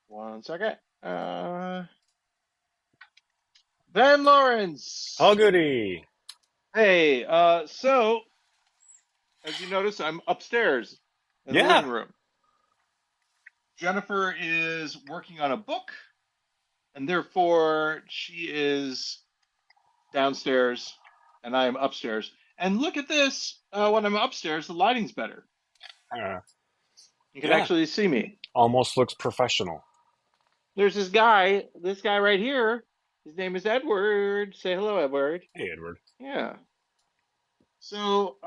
One second. Ben All Lawrence. goody. Hey, so as you notice, I'm upstairs in the living Yeah. room. Jennifer is working on a book, and therefore she is downstairs, and I am upstairs. And look at this. When I'm upstairs, the lighting's better. Uh, You can yeah. actually see me. Almost looks professional. There's this guy right here. His name is Edward. Say hello, Edward. Hey, Edward. Yeah. So,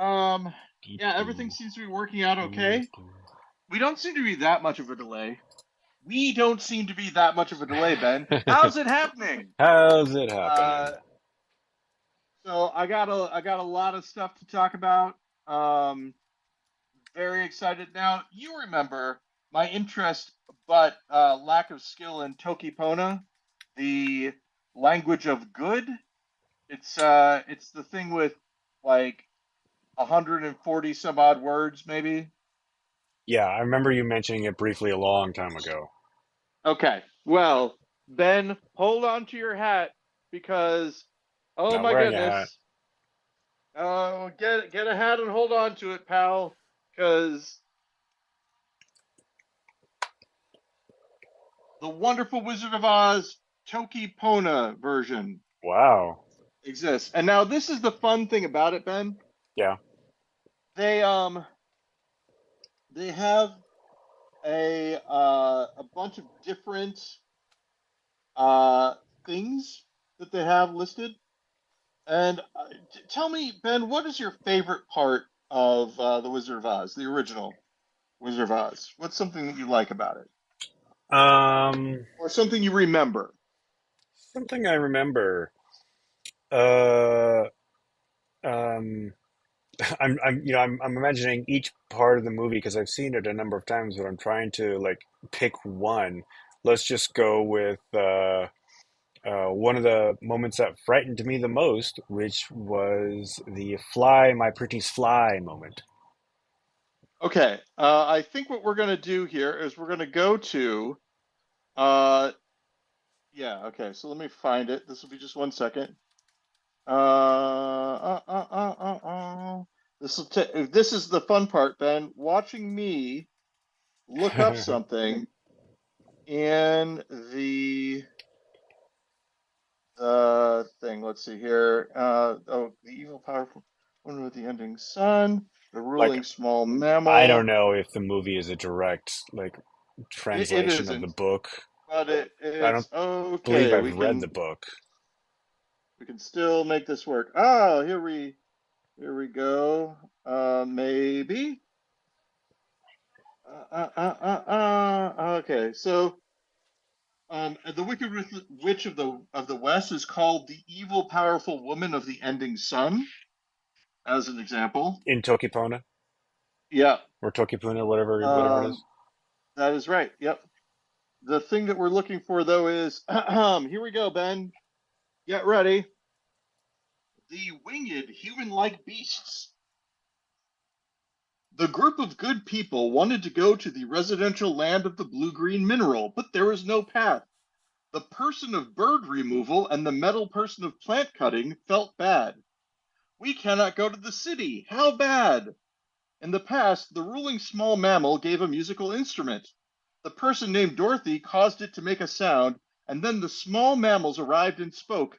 yeah, everything seems to be working out okay. We don't seem to be that much of a delay. We don't seem to be that much of a delay, Ben. How's it happening? How's it happening? Uh, so I got a lot of stuff to talk about. Um, very excited. Now, you remember my interest, but lack of skill in Tokipona, the language of good. It's the thing with like 140 some odd words, maybe. Yeah, I remember you mentioning it briefly a long time ago. Okay. Well, Ben, hold on to your hat because, oh Not my wearing a hat. goodness, get a hat and hold on to it, pal, because the wonderful Wizard of Oz Toki Pona version Wow. exists. And now this is the fun thing about it, Ben. Yeah. They um they have a bunch of different uh things that they have listed. And tell me, Ben, what is your favorite part of the Wizard of Oz, the original Wizard of Oz? What's something that you like about it, Um, or something you remember? Something I remember. Uh, um, I'm imagining each part of the movie because I've seen it a number of times, but I'm trying to like pick one. Let's just go with one of the moments that frightened me the most, which was the fly, my pretty's fly moment. Okay, I think what we're going to do here is we're going to go to, uh, yeah, okay, so let me find it. This will be just one second. Uh, uh, uh, uh, uh. This is the fun part, Ben. Watching me look up something in the thing. Let's see here. Oh, the evil, powerful one with the ending sun, the Like, ruling small I don't mammal. know if the movie is a direct like It translation of the isn't, book. but I don't it's believe okay. I've read the book. We can still make this work. Oh, here we go. Maybe. Okay, so the Wicked Witch of the West is called the evil, powerful woman of the ending sun, as an example. In Tokipona Yeah, or Tokipuna, whatever it um, is. that is right. Yep. The thing that we're looking for, though, is here we go, Ben. Get ready. The winged human-like beasts. The group of good people wanted to go to the residential land of the blue-green mineral, but there was no path. The person of bird removal and the metal person of plant cutting felt bad. We cannot go to the city. How bad! In the past, the ruling small mammal gave a musical instrument. The person named Dorothy caused it to make a sound, and then the small mammals arrived and spoke.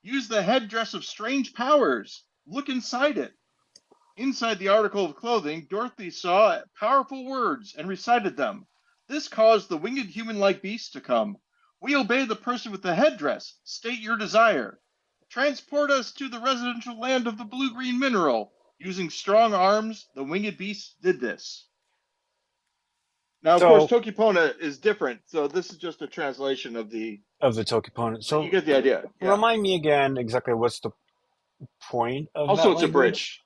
Use the headdress of strange powers. Look inside it. Inside the article of clothing, Dorothy saw powerful words and recited them. This caused the winged human like beast to come. We obey the person with the headdress. State your desire. Transport us to the residential land of the blue green mineral. Using strong arms, the winged beast did this. Now, of course, So Tokipona is different, so this is just a translation of the. of the Tokipona. But you So get the idea. Yeah. remind me again exactly what's the point of Also, that it's a language? bridge.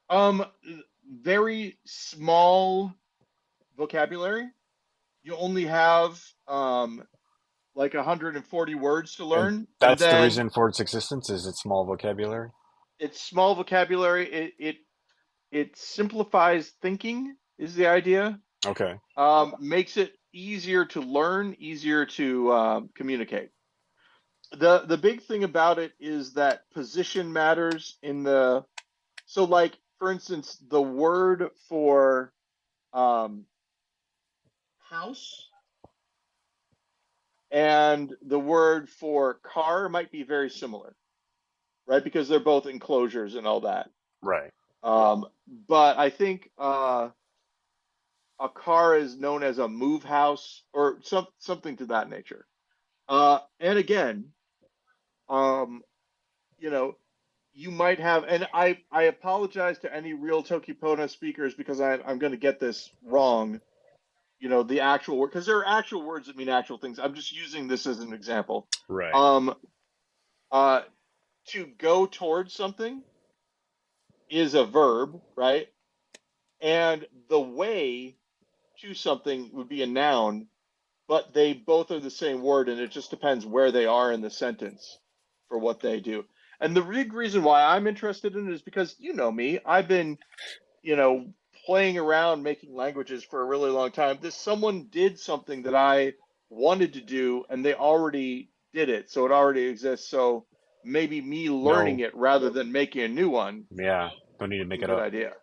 Um, very small vocabulary. You only have like 140 words to And learn, and that's the then reason for its existence is its small vocabulary. it's small vocabulary. It simplifies thinking is the idea. Okay. Makes it easier to learn, easier to communicate. The big thing about it is that position matters in the so like for instance the word for um, house and the word for car might be very similar, right? Because they're both enclosures and all that. Right. But I think a car is known as a move house or something to that nature. And again, um, you know, you might have, and I apologize to any real Tokipona speakers because I'm going to get this wrong. The actual word because there are actual words that mean actual things. I'm just using this as an example. Right. Um, uh, to go towards something is a verb, right? And the way to something would be a noun, but they both are the same word, and it just depends where they are in the sentence for what they do. And the big reason why I'm interested in it is because you know me, I've been, you know, playing around making languages for a really long time. This someone did something that I wanted to do, and they already did it, so it already exists. So maybe me learning No. it rather than making a new one Yeah. Don't need to is make a it good up. idea.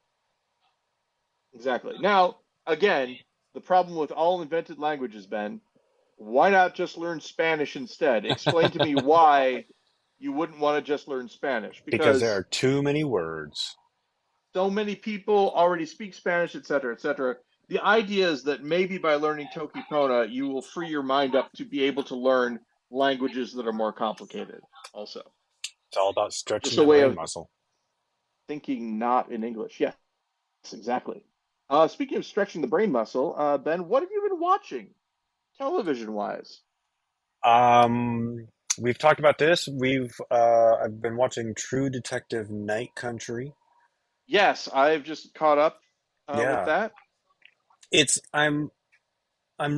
Exactly. Now, again, the problem with all invented languages, Ben, why not just learn Spanish instead? Explain to me why you wouldn't want to just learn Spanish Because there are because too many words. so many people already speak Spanish, et cetera, et cetera. The idea is that maybe by learning Toki Pona, you will free your mind up to be able to learn languages that are more complicated, also. It's all about Just stretching a that way brain of muscle. thinking not in English. Yes, exactly. Speaking of stretching the brain muscle, Ben, what have you been watching television wise? Um, we've talked about this. I've been watching True Detective Night Country. Yes, I've just caught up with Yeah. that. It's I'm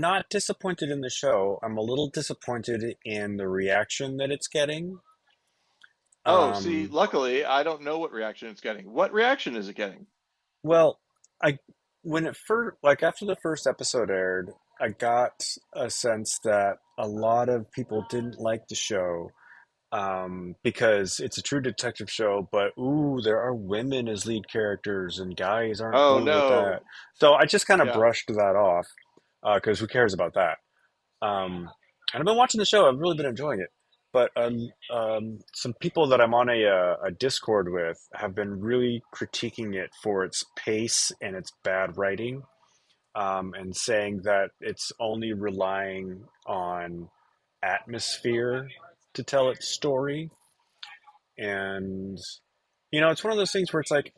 not disappointed in the show. I'm a little disappointed in the reaction that it's getting. Oh, see, Um, luckily, I don't know what reaction it's getting. What reaction is it getting? well, I when it first like after the first episode aired, I got a sense that a lot of people didn't like the show because it's a true detective show, but ooh, there are women as lead characters and guys aren't Oh cool with that. no. So I just kind of Yeah. brushed that off because who cares about that? And I've been watching the show. I've really been enjoying it. But some people that I'm on a Discord with have been really critiquing it for its pace and its bad writing, and saying that it's only relying on atmosphere to tell its story. And it's one of those things where it's like,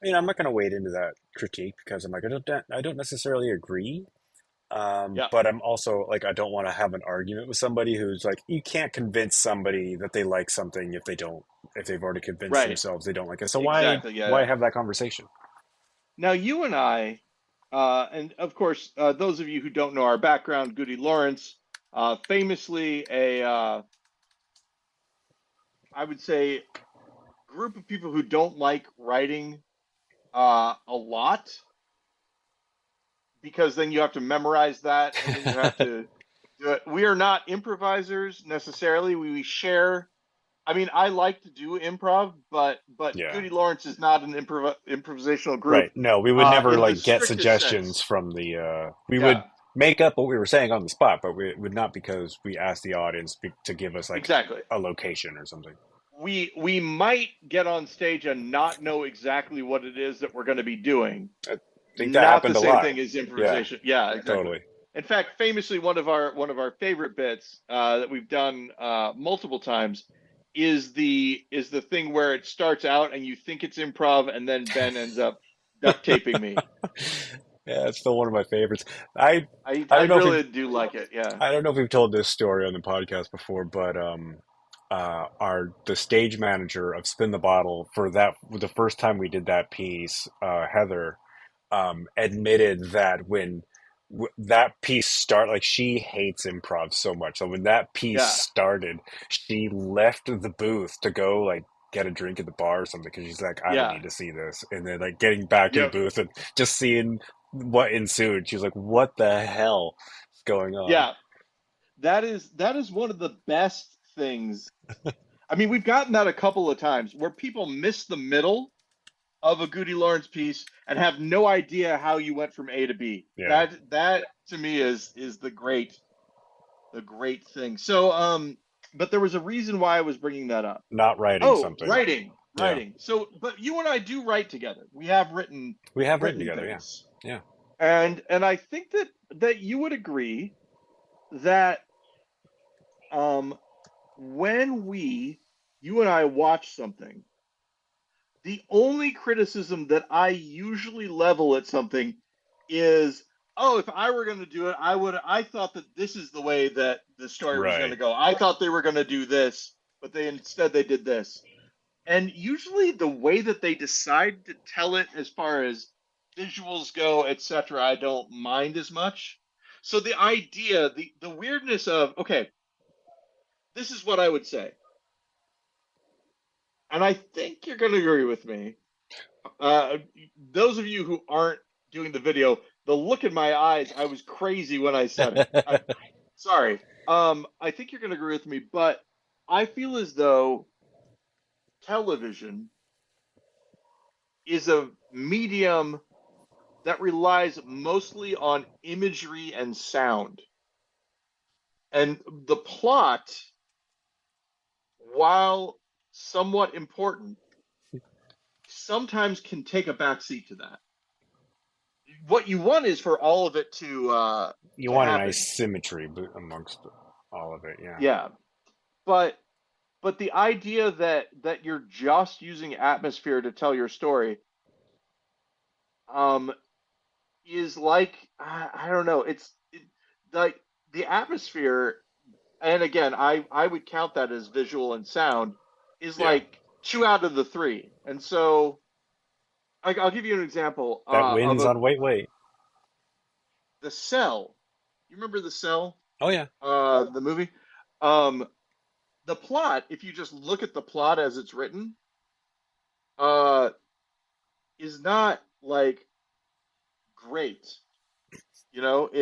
I'm not going to wade into that critique because I'm like, I don't necessarily agree. Yeah. But I'm also like, I don't want to have an argument with somebody who's like, you can't convince somebody that they like something if they've already convinced Right. themselves they don't like it. So why, Exactly. Yeah. why Yeah. have that conversation? Now, you and I, and of course, those of you who don't know our background, GudeLaurance, famously I would say, group of people who don't like writing a lot because then you have to memorize that and then you have to do it. We are not improvisers necessarily. We share. I mean, I like to do improv, but Yeah. Goody Lawrence is not an improvisational group Right. No, we would never in the like get strictest suggestions sense. from we would Yeah, make up what we were saying on the spot, but it would not because we asked the audience to give us like exactly. a location or something. We might get on stage and not know exactly what it is that we're going to be doing. I think that Not the happened a same lot. thing as Yeah, improvisation. Yeah, exactly. totally. In fact, famously, one of our favorite bits that we've done multiple times is the thing where it starts out and you think it's improv, and then Ben ends up duct taping me. Yeah, it's still one of my favorites. I I I I don't know if we've really do like it. Yeah. I don't know if we've told this story on the podcast before, but our the stage manager of Spin the Bottle for the first time we did that piece, Heather, admitted that when that piece like she hates improv so much. So when that piece Yeah. started, she left the booth to go like get a drink at the bar or something because she's like, I don't Yeah. need to see this. And then like getting back to the Yep. booth and just seeing what ensued. She was like, "What the hell is going on?" Yeah, that is one of the best things. I mean, we've gotten that a couple of times where people miss the middle of a GudeLaurance piece and have no idea how you went from A to B. Yeah, That to me is the great thing. So but there was a reason why I was bringing that up. not writing Oh, something. Yeah, writing. So but you and I do write together. We have we have written written together. Yeah, things. yeah, And I think that you would agree that um when you and I watch something, the only criticism that I usually level at something is, oh, if I were going to do it, I thought that this is the way that the story was going to right. go. I thought they were going to do this, but they did this. And usually the way that they decide to tell it as far as visuals go, etc., I don't mind as much. So the idea, the weirdness of, okay, this is what I would say. And I think you're going to agree with me. Uh, those of you who aren't doing the video, the look in my eyes, I was crazy when I said it. Sorry. I think you're going to agree with me, but I feel as though television is a medium that relies mostly on imagery and sound. And the plot, while somewhat important, sometimes can take a backseat to that. What you want is for all of it You to want a nice happen. symmetry amongst all of it. Yeah. Yeah. But the idea that you're just using atmosphere to tell your story um is like I don't know, like the atmosphere, and again I would count that as visual and sound, is Yeah. like two out of the three. And so I'll give you an example That of wins a on Wait Wait. The Cell. You remember The Cell, Oh yeah. the movie? um the plot, if you just look at the plot as it's written, uh is not like great. You know, Don't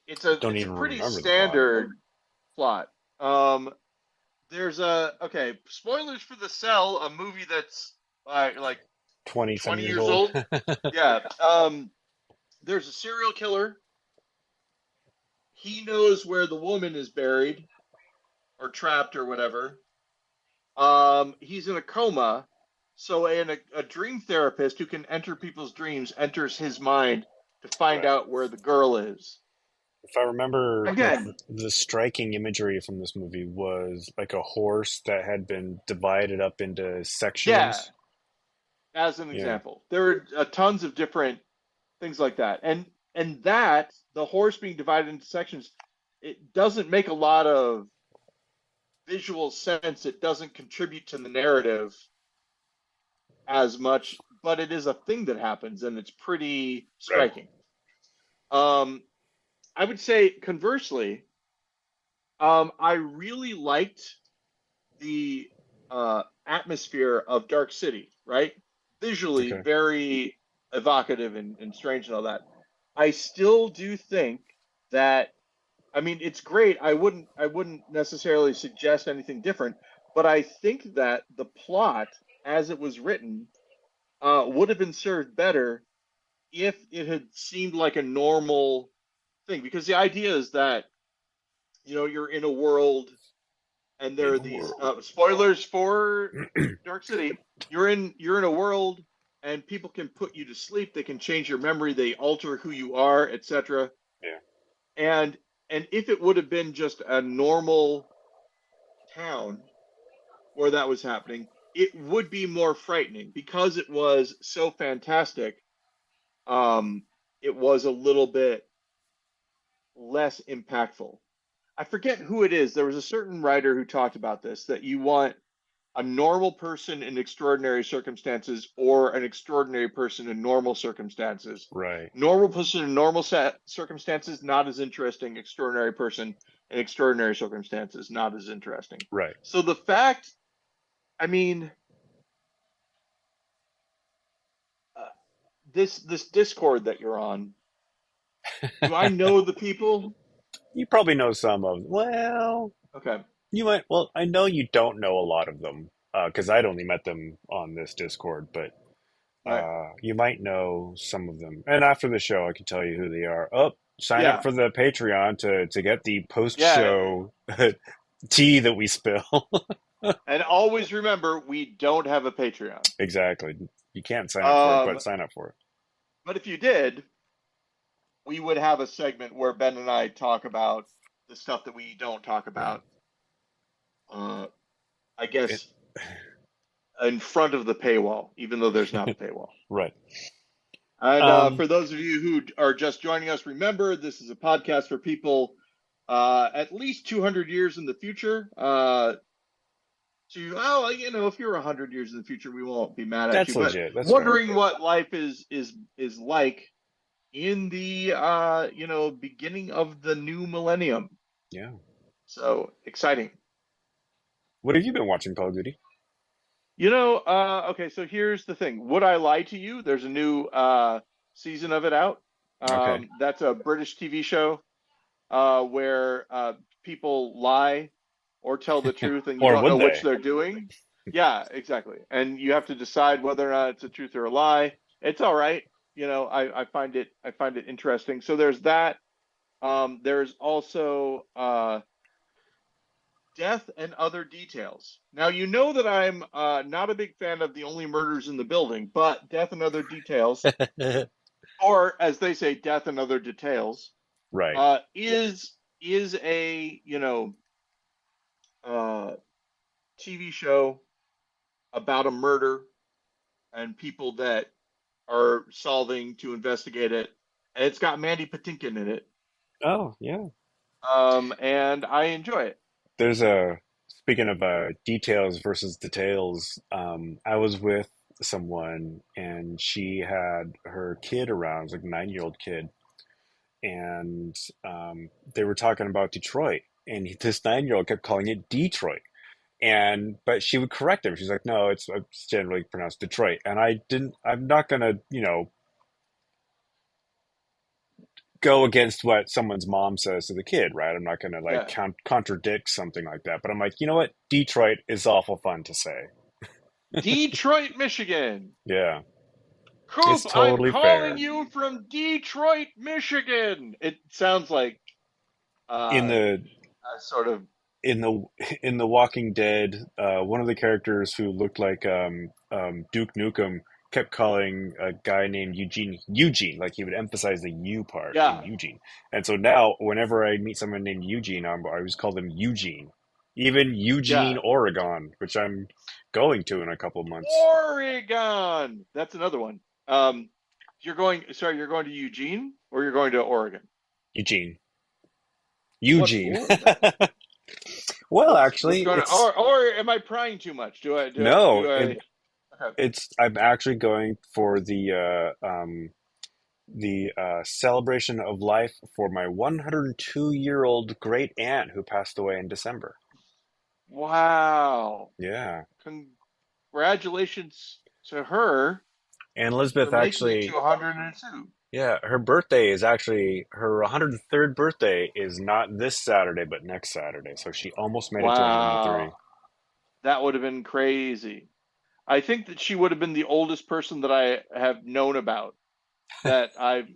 it's a even pretty remember the plot. standard plot. Um, there's a okay, spoilers for The Cell, a movie that's like 20 some 20 years years old. old. Yeah. There's a serial killer. He knows where the woman is buried or trapped or whatever. He's in a coma, so a dream therapist who can enter people's dreams enters his mind to find Right. out where the girl is. If I remember, like Again, the striking imagery from this movie was like a horse that had been divided up into yeah, sections. as an Yeah. example. There are tons of different things like that. And that the horse being divided into sections, it doesn't make a lot of visual sense. It doesn't contribute to the narrative as much, but it is a thing that happens and it's pretty Right. striking. Um, I would say conversely, I really liked the atmosphere of Dark City, right? Visually Okay. very evocative and strange and all that. I still do think that, I mean, it's great. I wouldn't necessarily suggest anything different, but I think that the plot as it was written would have been served better if it had seemed like a normal thing, because the idea is that you're in a world and there In are the these world. spoilers for Dark City. You're in a world, and people can put you to sleep. They can change your memory. They alter who you are, etc. Yeah. And if it would have been just a normal town where that was happening, it would be more frightening because it was so fantastic. Um, it was a little bit less impactful. I forget who it is. There was a certain writer who talked about this, that you want a normal person in extraordinary circumstances or an extraordinary person in normal circumstances. Right. Normal person in normal circumstances, not as interesting. Extraordinary person in extraordinary circumstances, not as interesting. Right. So the fact, I mean, uh, this Discord that you're on, do I know the people? You probably know some of, well, Okay, you might, well, I know you don't know a lot of them, because I'd only met them on this Discord, but right. you might know some of them. And after the show, I can tell you who they are. Oh, sign up Yeah, for the Patreon to get the yeah. post-show tea that we spill. And always remember, we don't have a Patreon. Exactly. You can't sign up for it, Um, but sign up for it. but if you did, we would have a segment where Ben and I talk about the stuff that we don't talk Yeah. about. Uh, I It, guess in front of the paywall, even though there's not a paywall. right. And Um, for those of you who are just joining us, remember this is a podcast for people at least 200 years in the future. If you're 100 years in the future, we won't be mad at you. that's But legit. That's fair. wondering what life is like in the beginning of the new millennium. Yeah. So exciting. What have you been watching, Call of Duty? Okay, so here's the thing. Would I lie to you? There's a new season of it out. Okay. That's a British TV show where people lie or tell the truth and you Or don't would know which they? they're doing. Yeah, exactly. And you have to decide whether or not it's a truth or a lie. It's all right. I find it interesting. So there's that. There's also Death and Other Details. Now, you know that I'm not a big fan of The Only Murders in the Building, but Death and Other Details, or as they say, Death and Other Details, Right. is a uh, TV show about a murder and people that are solving to investigate it, and it's got Mandy Patinkin in it, Oh, yeah. and I enjoy it. There's speaking of details versus details, I was with someone and she had her kid around, it was like a 9-year-old kid, and they were talking about Detroit, and this 9-year-old kept calling it Detroit. And but she would correct him. She's like, "No, it's generally pronounced Detroit." And I didn't. I'm not gonna, go against what someone's mom says to the kid, right? I'm not gonna like Yeah, contradict something like that. But I'm like, you know what? Detroit is awful fun to say. Detroit, Michigan. Yeah, it's Coop, I'm totally calling fair. you from Detroit, Michigan. It sounds like In uh, the a sort of in the in the Walking Dead, one of the characters who looked like Duke Nukem kept calling a guy named Eugene, like he would emphasize the U part in yeah, Eugene. And so now, whenever I meet someone named Eugene, I always call them Eugene. Even Eugene, yeah. Oregon, which I'm going to in a couple of months. Oregon. That's another one. Um, you're going to Eugene or you're going to Oregon? Eugene, What Eugene. for? Well, What's actually, going on? it's Or am I prying too much? Do I do I no, do I? Okay. it's I'm actually going for the celebration of life for my 102-year-old great aunt who passed away in December. Wow. Yeah. Congratulations to her And for Elizabeth making it actually, to 102. yeah, her birthday is actually, her 103rd birthday is not this Saturday, but next Saturday. So she almost made it to 103. Wow. That would have been crazy. I think that she would have been the oldest person that I have known about that I'm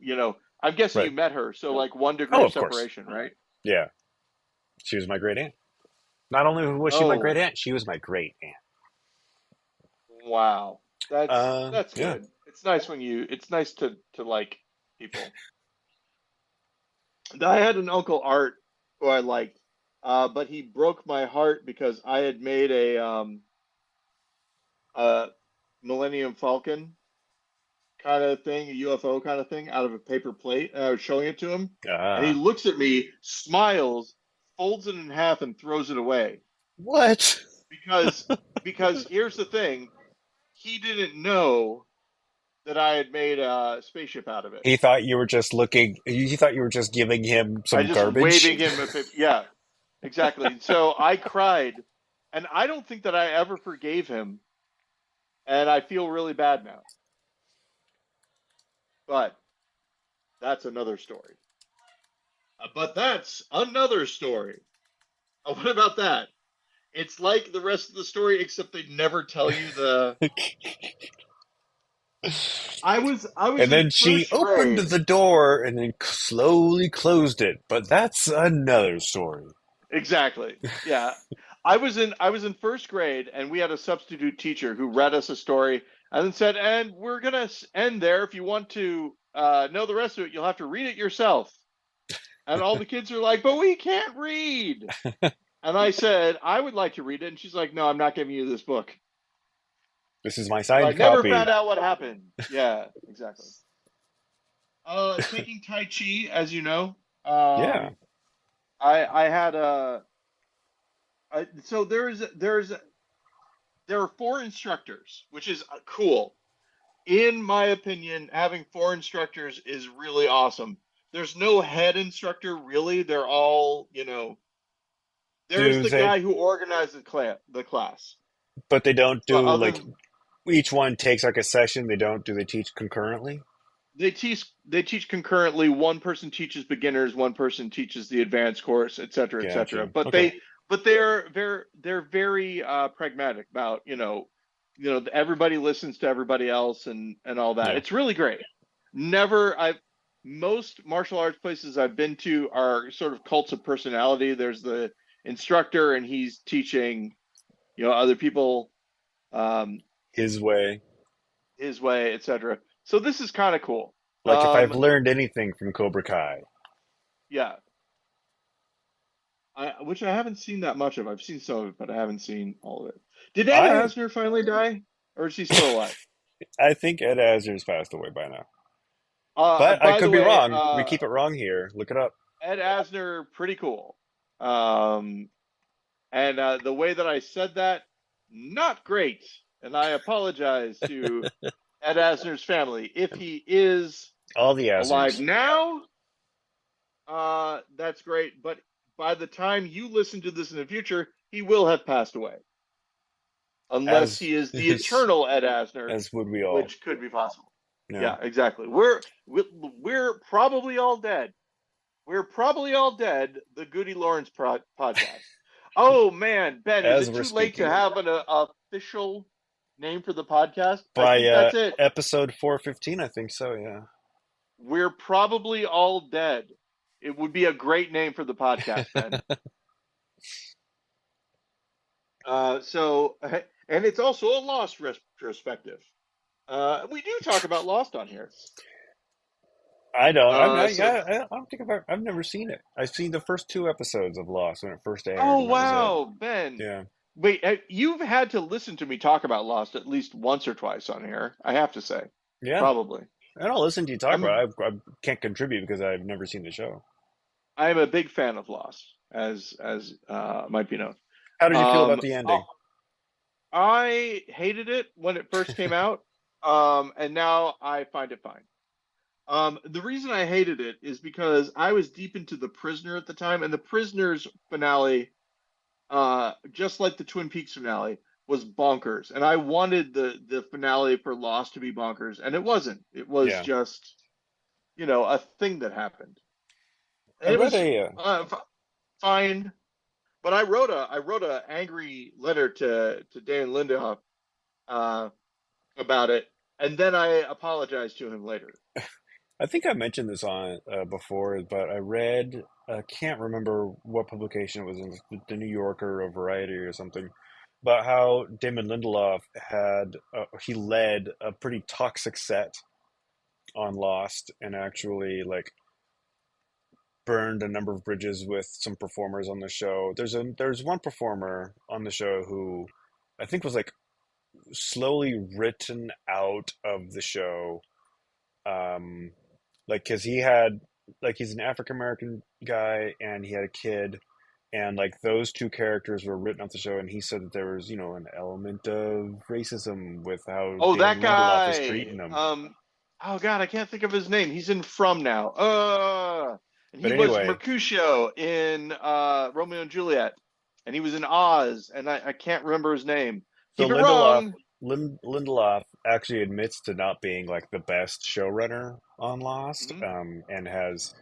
guessing you Right. met her, so like 1 degree Oh, of of course. separation, right? Yeah. She was my great aunt. Not only was she my great Oh, aunt, she was my great aunt. wow. That's Yeah. good. It's nice to like people. I had an Uncle Art who I liked, but he broke my heart because I had made a Millennium Falcon kind of thing, a UFO kind of thing, out of a paper plate, and I was showing it to him, and he Ah. looks at me, smiles, folds it in half, and throws it away. What? Because here's the thing, he didn't know that I had made a spaceship out of it. He thought you were just looking, he thought you were just giving him I some just garbage. waving him a paper. Yeah, exactly. So I cried, and I don't think that I ever forgave him, and I feel really bad now. But that's another story. But that's another story. What about that? It's like the rest of the story, except they never tell you the. I was And in then she first opened grade. the door and then slowly closed it. But that's another story. Exactly. Yeah. I was in first grade, and we had a substitute teacher who read us a story and then said, "And we're gonna end there. If you want to know the rest of it, you'll have to read it yourself." And all the kids are like, "But we can't read." And I said, "I would like to read it." And she's like, "No, I'm not giving you this book." This is my So I signed never copy. found out what happened. Yeah, exactly. Taking Tai Chi, as you know, Yeah. um, I had a. So there are four instructors, which is cool. In my opinion, having four instructors is really awesome. There's no head instructor really. They're all, there's Do the they, guy who organized the class. but they don't But do other like each one takes like a session. They don't, do they teach concurrently? they teach concurrently. One person teaches beginners, one person teaches the advanced course, et cetera, et cetera. Gotcha. But Okay. they're very pragmatic about everybody listens to everybody else and all that. Yeah. It's really great. Never I've Most martial arts places I've been to are sort of cults of personality. There's the instructor and he's teaching other people um, His way. his way, et cetera. So this is kind of cool. Like if I've Um, learned anything from Cobra Kai, yeah, which I haven't seen that much of. I've seen some of it, but I haven't seen all of it. Did Ed I Asner finally die, or is he still alive? I think Ed Asner's passed away by now. But I By could the be way, wrong. We keep it wrong here. Look it up. Ed Asner, pretty cool. Um, and the way that I said that, not great. And I apologize to Ed Asner's family. If he is All the alive Asners. now, that's great. But by the time you listen to this in the future, he will have passed away. Unless As he is the eternal Ed Asner, as would we all. which could be possible. Yeah. Yeah, exactly. We're probably all dead. We're probably all dead. The GudeLaurance podcast. Oh man, Ben, is As it we're too late to speaking. have an official name for the podcast? I By think that's it. episode 415, I think so, yeah. We're probably all dead. It would be a great name for the podcast, Ben. And it's also a Lost retrospective. We do talk about Lost on here. I don't. Uh, so, I don't think I've never seen it. I've seen the first two episodes of Lost when it first aired, oh and that was it. wow, Ben. Yeah. Wait, you've had to listen to me talk about Lost at least once or twice on here. I have to say, Yeah. probably. I don't listen to you talk I'm a about it. I can't contribute because I've never seen the show. I'm a big fan of Lost, as might be known. How did you feel about Um, the I ending? I hated it when it first came out, and now I find it fine. The reason I hated it is because I was deep into The Prisoner at the time, and The Prisoner's finale, just like the Twin Peaks finale, was bonkers. And I wanted the finale for Lost to be bonkers, and it wasn't. It was Yeah. just, a thing that happened. I And it read was a fine, but I wrote a angry letter to Dan Lindelof uh, about it, and then I apologized to him later. I think I mentioned this on before, but I read, I can't remember what publication it was in, the New Yorker or Variety or something, about how Damon Lindelof he led a pretty toxic set on Lost and actually like burned a number of bridges with some performers on the show. There's one performer on the show who I think was like slowly written out of the show, um, like because he's an African American guy and he had a kid, and like those two characters were written off the show, and he said that there was an element of racism with how Oh, that Damon Lindelof was guy. treating them. Oh God, I can't think of his name. He's in From now. And he But was anyway, Mercutio in Romeo and Juliet, and he was in Oz, and I can't remember his name. so Keep it wrong. Lindelof actually admits to not being like the best showrunner on Lost, Mhm. and has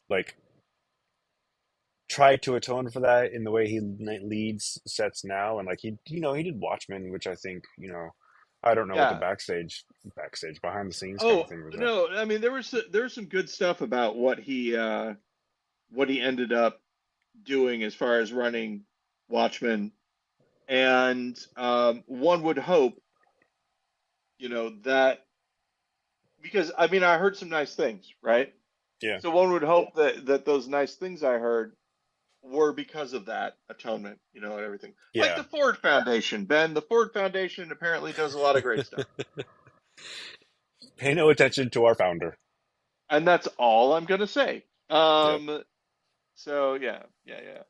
like tried to atone for that in the way he leads sets now. And like he did Watchmen, which I think, I don't know what the Yeah. backstage behind the scenes kind of Oh thing was at. no, I mean there was some good stuff about what he ended up doing as far as running Watchmen, and one would hope, that because I mean I heard some nice things, right? Yeah, So one would hope that those nice things I heard were because of that atonement, and everything. Like yeah. the Ford Foundation, Ben. The Ford Foundation apparently does a lot of great stuff, Pay no attention to our founder. and that's all I'm gonna say. Yep. So yeah, yeah, yeah.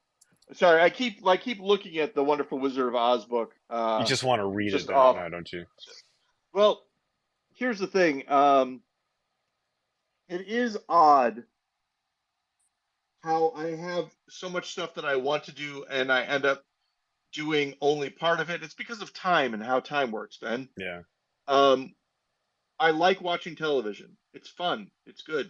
Sorry, I keep looking at the Wonderful Wizard of Oz book. You just want to read it Just down off. now, don't you? Well, here's the thing. It is odd how I have so much stuff that I want to do, and I end up doing only part of it. It's because of time and how time works, Ben. Yeah. Um, I like watching television. It's fun. It's good.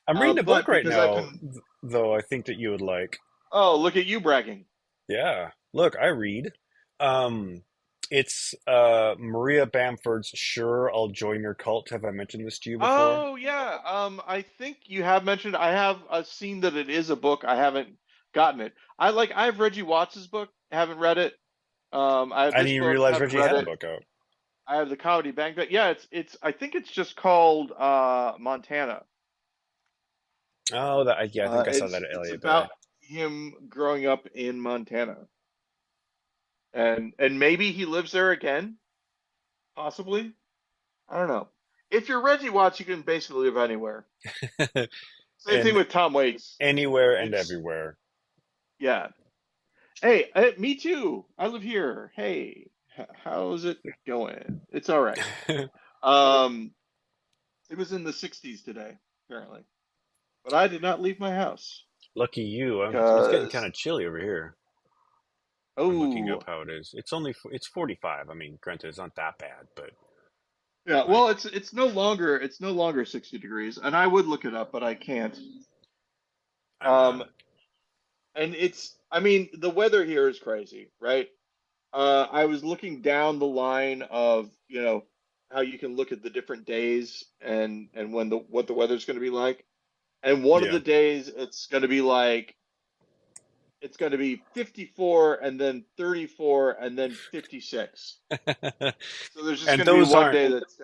I'm reading a book But right because I've now, been, though I think that you would like. oh, look at you bragging. Yeah. Look, I read. Um, it's Maria Bamford's Sure, I'll Join Your Cult. Have I mentioned this to you before? Oh yeah. I think you have mentioned. I have seen that it is a book. I haven't gotten it. I have Reggie Watts's book. Haven't read it. I have I this didn't even book. realize Haven't Reggie read had a it. book out. I have the Comedy Bang Bang. Yeah, it's. I think it's just called Montana. Oh, yeah, I think I saw that at It's Elliott Bay. about him growing up in Montana, and maybe he lives there again, possibly. I don't know. If you're Reggie Watts, you can basically live anywhere. Same thing And with Tom Waits. anywhere and It's everywhere. yeah. Hey, me too. I live here. Hey, how's it going? It's all right. Um, it was in the 60s today, apparently, but I did not leave my house Lucky you. It's getting kind because of chilly over here. I'm looking up oh how it is. It's 45. I mean, granted, it's not that bad, but yeah, like well it's no longer 60 degrees, and I would look it up, but I can't. I'm Um, and it's I mean the weather here is crazy, right? I was looking down the line of, how you can look at the different days and when the what the weather's going to be like. And one of yeah. the days it's going to be 54 and then 34 and then 56. So there's just And going to be those one aren't day that's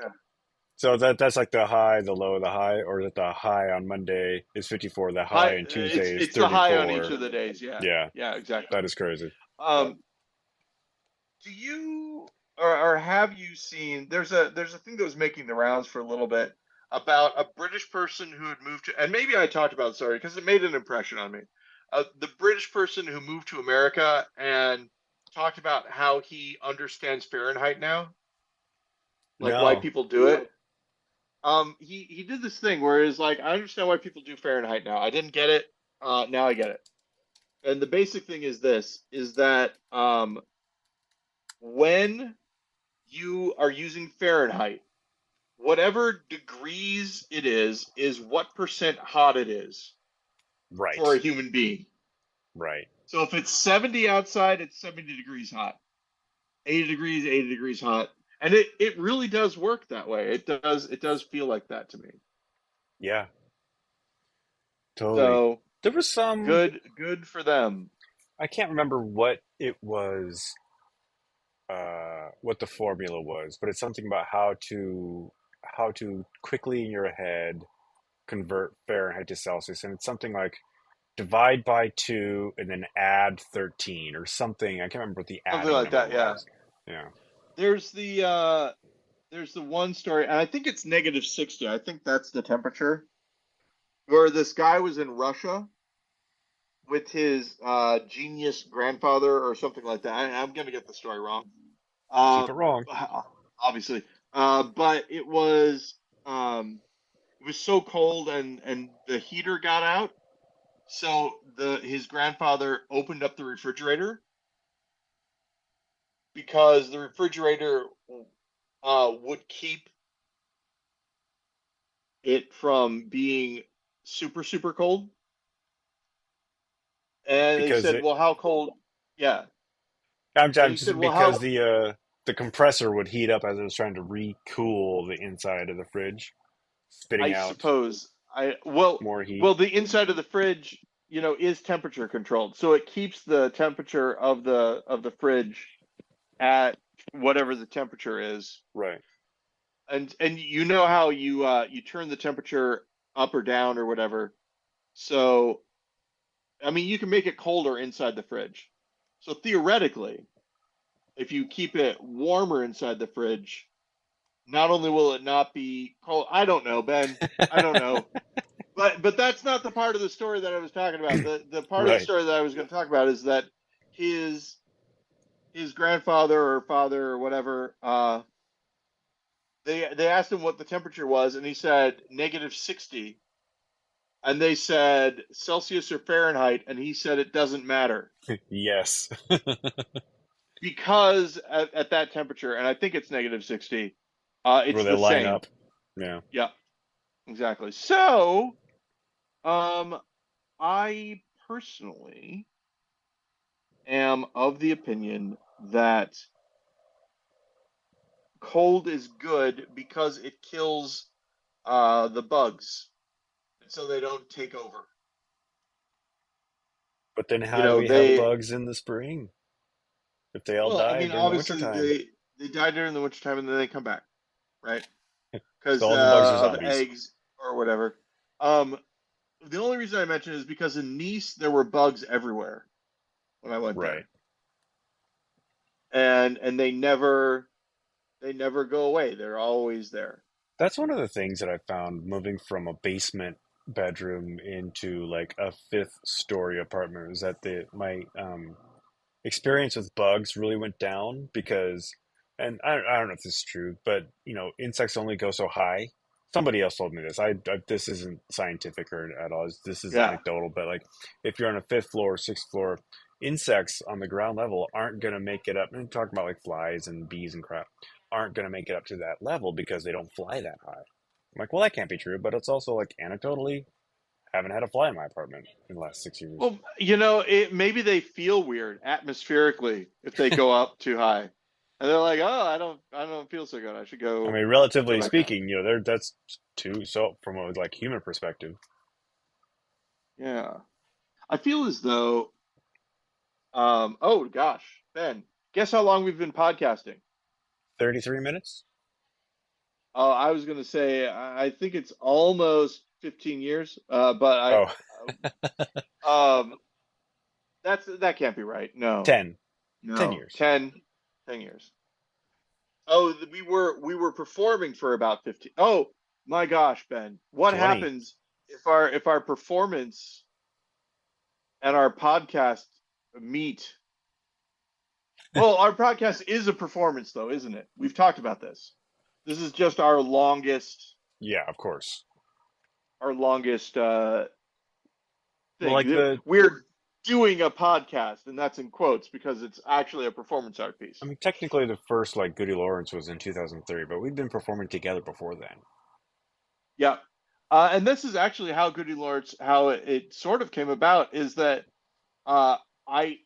so that's like the high, the low, the high, or is it the high on Monday is 54, the high. high on It's Tuesday is it's the high on each 34. of the days. Yeah, Yeah, yeah, exactly. that is crazy. Um, do you or have you seen? There's a thing that was making the rounds for a little bit about a British person who had moved to, and maybe I talked about it, sorry, because it made an impression on me. The British person who moved to America and talked about how he understands Fahrenheit now, like why No. people do it. He did this thing where he's like, I understand why people do Fahrenheit now. I didn't get it. Now I get it. And the basic thing is this: is that when you are using Fahrenheit, whatever degrees it is what percent hot it is Right. for a human being. Right. So if it's 70 outside, it's 70 degrees hot. 80 degrees, 80 degrees hot. And it really does work that way. It does feel like that to me. Yeah, totally. So There was some good for them. I can't remember what it was, what the formula was, but it's something about how to quickly in your head convert Fahrenheit to Celsius, and it's something like divide by two and then add 13 or something. I can't remember what the Something adding like number that, yeah. was. Yeah. There's the one story, and I think it's -60. I think that's the temperature where this guy was in Russia with his genius grandfather or something like that. I'm gonna get the story wrong, Keep uh, it wrong. obviously. But it was so cold and the heater got out, so the his grandfather opened up the refrigerator because the refrigerator would keep it from being super, super cold. And they because said, it. well, how cold? Yeah. And I'm he said, just well, because how? the compressor would heat up as it was trying to recool the inside of the fridge, spitting I out suppose I well, more heat. well, the inside of the fridge, is temperature controlled, so it keeps the temperature of the fridge at whatever the temperature is. Right. And you know how you turn the temperature up or down or whatever. So I mean, you can make it colder inside the fridge. So theoretically, if you keep it warmer inside the fridge, not only will it not be cold, I don't know, Ben. I don't know. But that's not the part of the story that I was talking about. The part of the Right. story that I was going to talk about is that his his grandfather or father or whatever, they asked him what the temperature was, and he said -60, and they said Celsius or Fahrenheit, and he said it doesn't matter Yes. because at that temperature, and I think it's -60, Where it's they the line same. up. Yeah. Yeah, exactly. So, um, I personally am of the opinion that cold is good because it kills the bugs, so they don't take over. But then You how do know, we have they bugs in the spring if they all well, I die mean, during the obviously wintertime? they die during the wintertime and then they come back, right? So Because all the bugs are of zombies. eggs or whatever. Um, the only reason I mention it is because in Nice there were bugs everywhere when I went Right. there, and they never go away. They're always there. That's one of the things that I found moving from a basement bedroom into like a fifth story apartment is that my experience with bugs really went down because, and I don't know if this is true, but insects only go so high. Somebody else told me this. This isn't scientific or at all. This is Yeah. anecdotal, but like if you're on a fifth floor, sixth floor, insects on the ground level aren't gonna make it up. And I'm talking about like flies and bees and crap aren't gonna make it up to that level because they don't fly that high. I'm like, well, that can't be true, but it's also like anecdotally, haven't had a fly in my apartment in the last 6 years. Well, maybe they feel weird atmospherically if they go up too high, and they're like, "Oh, I don't feel so good. I should I go mean, go relatively back down." speaking, there that's too so from a like human perspective. Yeah, I feel as though, oh gosh, Ben, guess how long we've been podcasting? 33 minutes? I was gonna say I think it's almost 15 years, but Oh, um, that can't be right. No, 10. 10 no, years. 10 years. Oh, we were performing for about 15. Oh my gosh, Ben. What 20. happens if our performance and our podcast meet? Well, our podcast is a performance though, isn't it? We've talked about this. This is just Yeah, of course. our longest Well, like thing. We're doing a podcast and that's in quotes because it's actually a performance art I piece. mean, technically the first like GudeLaurance was in 2003, but we'd been performing together before then. Yeah. And this is actually how Goody Lords, how it sort of came about is that uh, I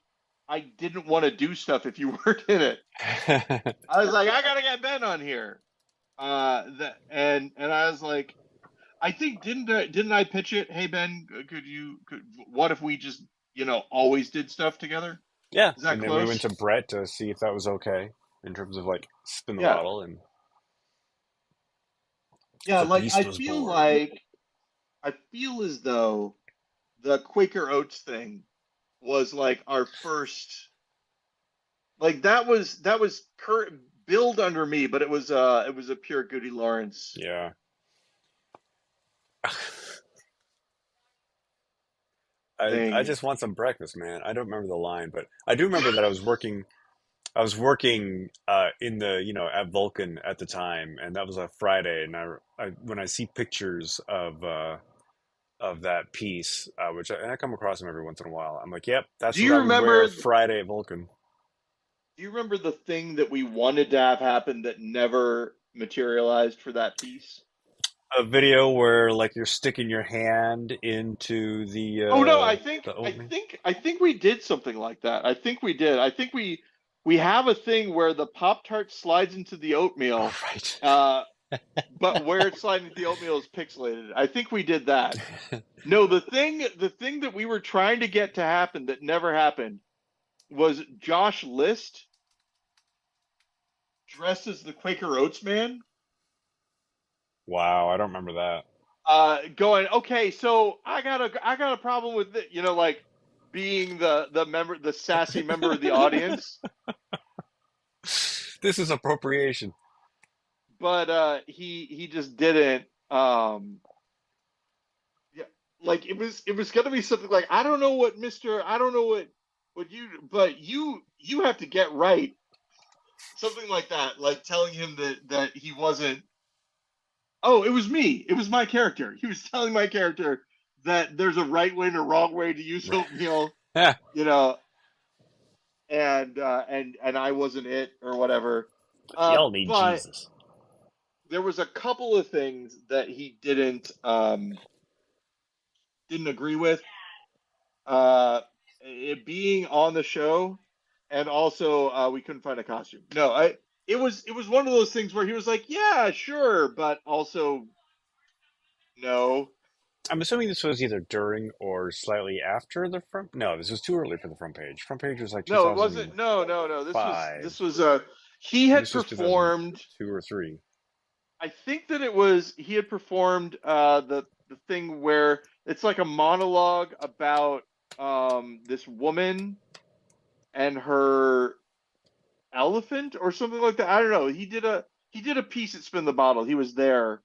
I didn't want to do stuff if you weren't in it. I was like, I gotta get Ben on here. And I was like, I think didn't I pitch it? Hey Ben, what if we just always did stuff together? Yeah, Is that and then we went close? to Brett to see if that was okay in terms of like spin the Yeah, bottle, and yeah. the Like beast was born. I feel as though the Quaker Oats thing was like our first. Like that was billed under me, but it was a pure Goody Lawrence Yeah. I thing. just want some breakfast, man. I don't remember the line, but I do remember that I was working in the at Vulcan at the time, and that was a Friday. And I when I see pictures of that piece, and I come across them every once in a while, I'm like, yep, Do that's what you I would wear remember? Friday at Vulcan. Do you remember the thing that we wanted to have happen that never materialized for that piece. A video where like you're sticking your hand into Oh no, the oatmeal. I think we did something like that. I think we did. I think we have a thing where the Pop Tart slides into the Oh, oatmeal, right. uh, but where it's sliding into the oatmeal is pixelated. I think we did that. No, the thing that we were trying to get to happen that never happened was Josh List dressed as the Quaker Oats man, Wow, I don't remember that. going, okay, so I got a problem with it, like being the sassy member of the audience, This is appropriation. but he just didn't. Yeah, like it was gonna be something like, I don't know what you, but you have to get right, something like that, like telling him that he wasn't. Oh, it was me. It was my character. He was telling my character that there's a right way and a wrong way to use oatmeal, you know, and I wasn't it or whatever. We all need But Jesus. there was a couple of things that he didn't agree with. It being on the show, and also we couldn't find a costume. No, I it was one of those things where he was like, yeah, sure, but also no. I'm assuming this was either during or slightly after the front. No, this was too early for the front page. Front page was like No, it wasn't. 2005. No, no, no. This was he had This was performed. 2002 or three. I think that it was he had performed the thing where it's like a monologue about this woman and her elephant or something like that. I don't know. He did a piece at Spin the Bottle. He was there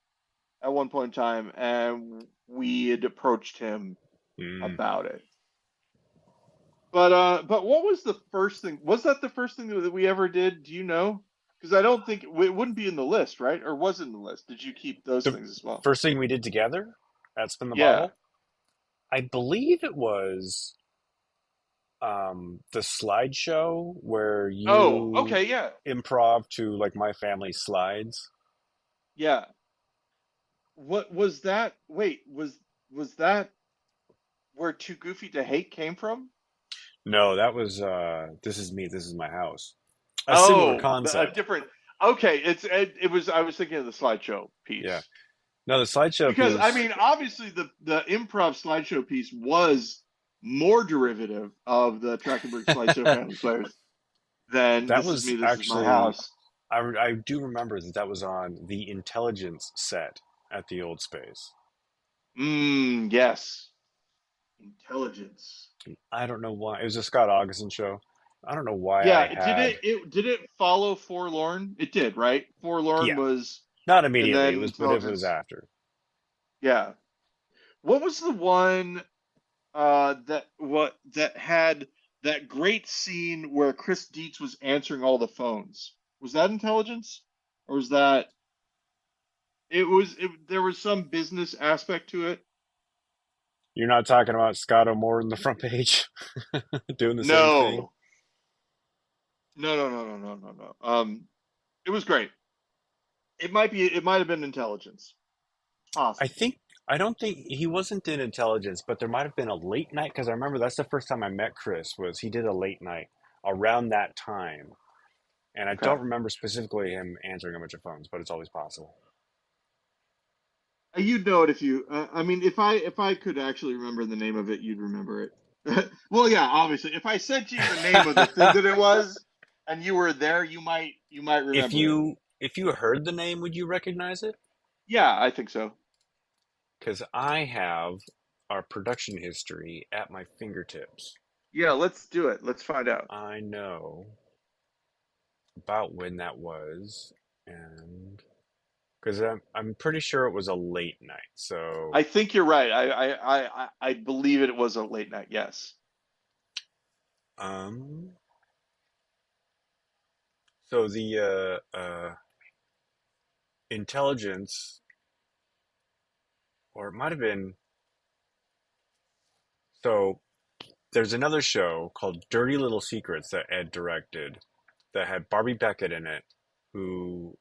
at one point in time, and we had approached him Mm. about it. But what was the first thing? Was that the first thing that we ever did? Do you know? Because I don't think it wouldn't be in the list, right? Or was it in the list? Did you keep those The things as well? first thing we did together at Spin the Yeah. Bottle, I believe it was the slideshow where Oh, you okay, yeah. improv to like My Family Slides. Yeah. What was that? Wait, was that where Too Goofy to Hate came from? No, that was This Is Me, This Is My House. A similar Oh, a concept. different. Okay, it was. I was thinking of the slideshow Yeah. piece No, the slideshow because I piece, mean, obviously the improv slideshow piece was more derivative of the Trachtenberg slideshow Family Players than that This Is was Me, This Is My actually, House. I do remember that that was on the intelligence set at the old space. Yes, intelligence. I don't know why. It was a Scott Augustin show. I don't know why I Yeah, did had, did it follow Forlorn? It did, right? Forlorn yeah, was, not and immediately. It then was, but it was intelligence. after. Yeah. What was the one that had that great scene where Chris Dietz was answering all the phones? Was that intelligence, or was that there was some business aspect to it? You're not talking about Scott O'More in the front page doing the same thing. No, no. It was great. It might have been intelligence, I possibly. think I don't think he wasn't in intelligence, but there might have been a late night because I remember that's the first time I met Chris was he did a late night around that time, and I Okay. don't remember specifically him answering a bunch of phones, but it's always possible. You'd know it if you. I mean, if I could actually remember the name of it, you'd remember it. Well, yeah, obviously. If I sent you the name of the thing that it was, and you were there, you might remember it. If you heard the name, would you recognize it? Yeah, I think so. Because I have our production history at my fingertips. Yeah, let's do it. Let's find out. I know about when that was, and because I'm pretty sure it was a late night. So I think you're right. I believe it was a late night. Yes. um so the intelligence, or it might have been, so there's another show called Dirty Little Secrets that Ed directed that had Barbie Beckett in it, who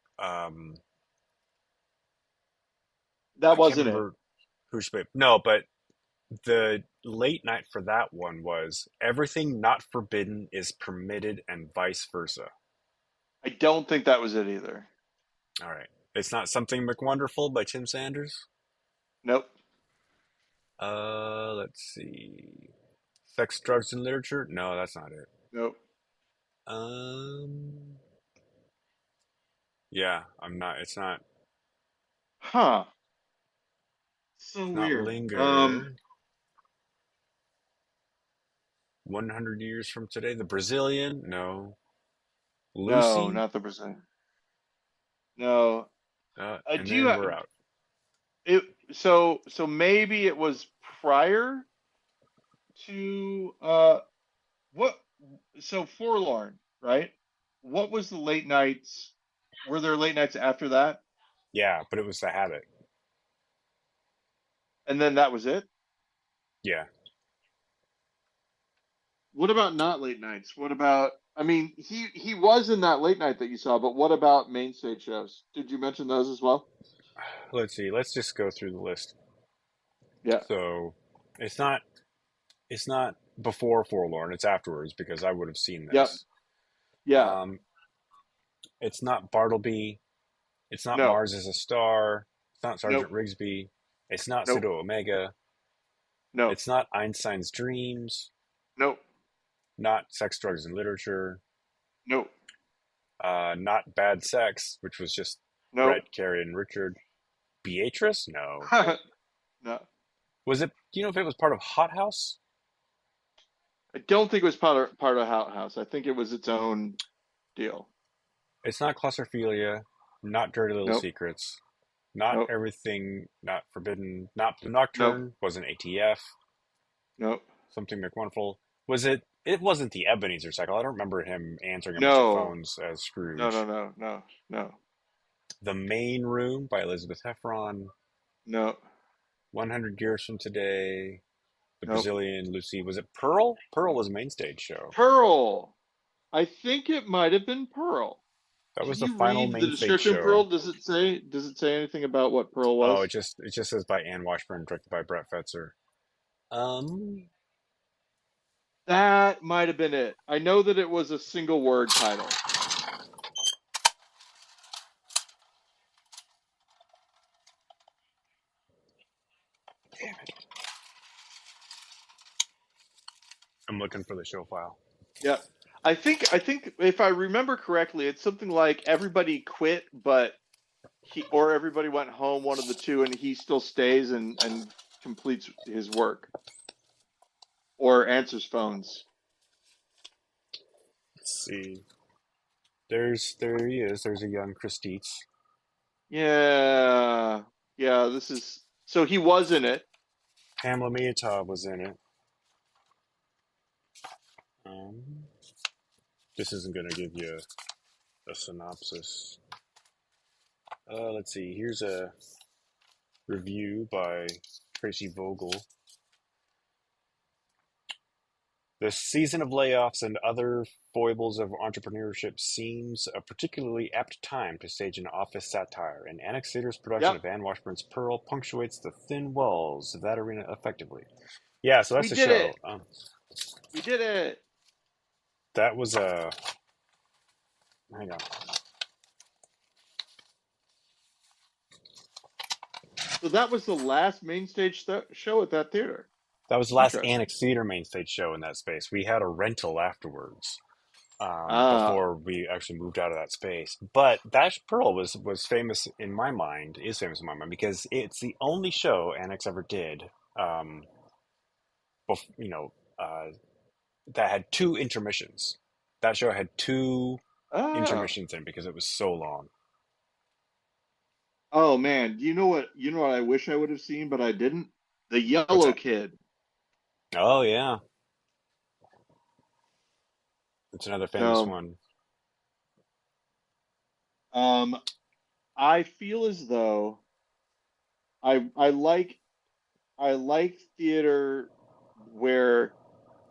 That I can't wasn't it. remember who she played. No, but the late night for that one was everything not forbidden is permitted and vice versa. I don't think that was it either. All right. It's not Something McWonderful by Tim Sanders. Nope. Let's see. Sex, Drugs, and Literature? No, that's not it. Nope. Um, yeah, I'm not. Huh. So It's not weird. Linger. 100 Years from Today. The Brazilian? No. No, Lucy? not the Brazilian. No. And Do you then we're out. it so maybe it was prior to what so Forlorn, right? What was the late nights? Were there late nights after that? Yeah, but it was The Habit. And then that was it? Yeah. What about not late nights? What about I mean, he was in that late night that you saw, but what about main stage shows? Did you mention those as well? Let's see. Let's just go through the list. Yeah. So it's not it's not before Forlorn, it's afterwards because I would have seen Yep. this. Yeah. Um, it's not Bartleby. It's not No. Mars is a Star. It's not Nope. Sergeant Rigsby. It's not Nope. Pseudo Omega. No. It's not Einstein's Dreams. Nope. Not Sex, Drugs, and Literature. Nope. Not Bad Sex, which was just Nope. Brett, Carrie, and Richard. Beatrice? No. No. Was it? Do you know if it was part of Hot House? I don't think it was part of House. I think it was its own deal. It's not Claustrophilia. Not Dirty Little Nope. Secrets. Not Nope. Everything. Not Forbidden. Not Blue Nope. Nocturne. Wasn't ATF. Nope. Something McWonderful. Was it? It wasn't the Ebenezer Cycle. I don't remember him answering a bunch of No. phones as No. No. Scrooge. No. No. No. The Main Room by Elizabeth Heffron. No. 100 Years from Today. The Nope. Brazilian Lucy. Was it Pearl? Pearl was a main stage show. Pearl. I think it might have been Pearl. That Did was the you final read the main stage description, show. Pearl? Does it say anything about what Pearl Oh, was? it just says by Anne Washburn, directed by Brett Fetzer. Um, That might have been it. I know that it was a single word title. I'm looking for the show file. Yeah. I think if I remember correctly, it's something like everybody quit, but he or everybody went home, one of the two, and he still stays and completes his work or answers phones. Let's see. There he is. There's a young Chris Dietz. Yeah. Yeah, this is so he was in it. Pamela Miotov was in it. Um, this isn't going to give you a synopsis. Let's see. Here's a review by Tracy Vogel. The season of layoffs and other foibles of entrepreneurship seems a particularly apt time to stage an office satire, and Annex Theater's production Yep. of Anne Washburn's Pearl punctuates the thin walls of that arena effectively. Yeah, so We that's the did show. it. We did it. That was a. Hang on. So that was the last main stage show at that theater. That was the last Interesting. Annex Theater main stage show in that space. We had a rental afterwards. Ah. Before we actually moved out of that space. But that Pearl was famous in my mind, is famous in my mind because it's the only show Annex ever did, um, you know, that had two intermissions. That show had two Oh. intermissions in because it was so long. Oh man, you know what I wish I would have seen, but I didn't? The What's Yellow that? Kid. Oh yeah, it's another famous So, one. um, I feel as though I like I like theater where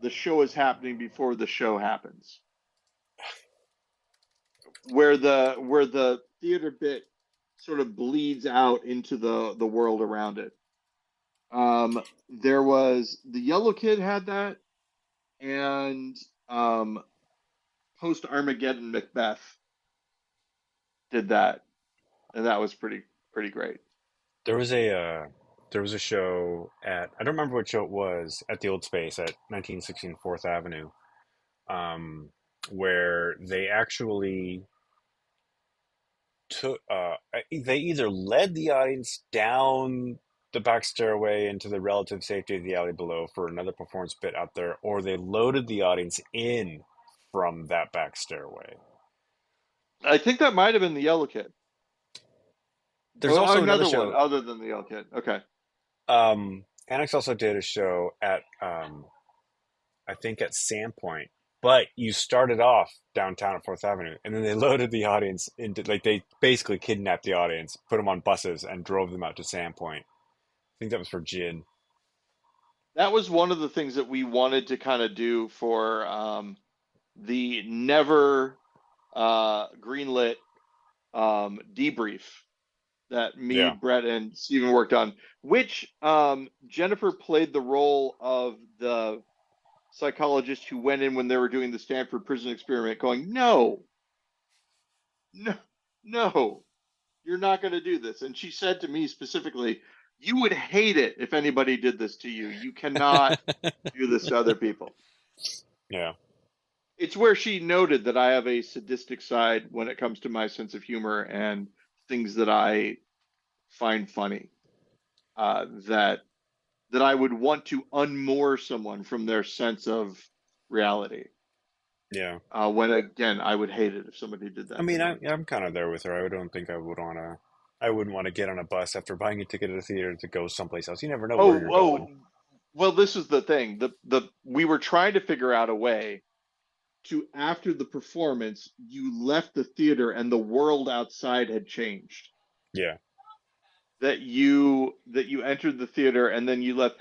the show is happening before the show happens. Where the theater bit sort of bleeds out into the world around it. There was the Yellow Kid had that, and post Armageddon Macbeth did that, and that was pretty great. There was a show at, I don't remember what show it was, at the old space at 1916 Fourth Avenue, um, where they actually took they either led the audience down the back stairway into the relative safety of the alley below for another performance bit out there, or they loaded the audience in from that back stairway. I think that might have been the Yellow Kid. There's Oh, also another another one show. other than the Yellow Kid. Okay. Annex also did a show at I think at Sandpoint, but you started off downtown at Fourth Avenue, and then they loaded the audience into, like, they basically kidnapped the audience, put them on buses, and drove them out to Sandpoint. I think that was for Gin. That was one of the things that we wanted to kind of do for the never greenlit debrief that me, Yeah, Brett, and Steven worked on, which Jennifer played the role of the psychologist who went in when they were doing the Stanford prison experiment, going, no, no, no, you're not going to do this. And she said to me specifically, you would hate it if anybody did this to you. You cannot do this to other people. yeah, It's where she noted that I have a sadistic side when it comes to my sense of humor and things that I find funny. That I would want to unmoor someone from their sense of reality. yeah. When again, I would hate it if somebody did I that to mean, me. I'm kind of there with her. I don't think I would want to. I wouldn't want to get on a bus after buying a ticket at a theater to go someplace else. You never know where Oh, you're going. oh, well, this is the thing. The we were trying to figure out a way to, after the performance, you left the theater and the world outside had changed. Yeah, That you entered the theater and then you left.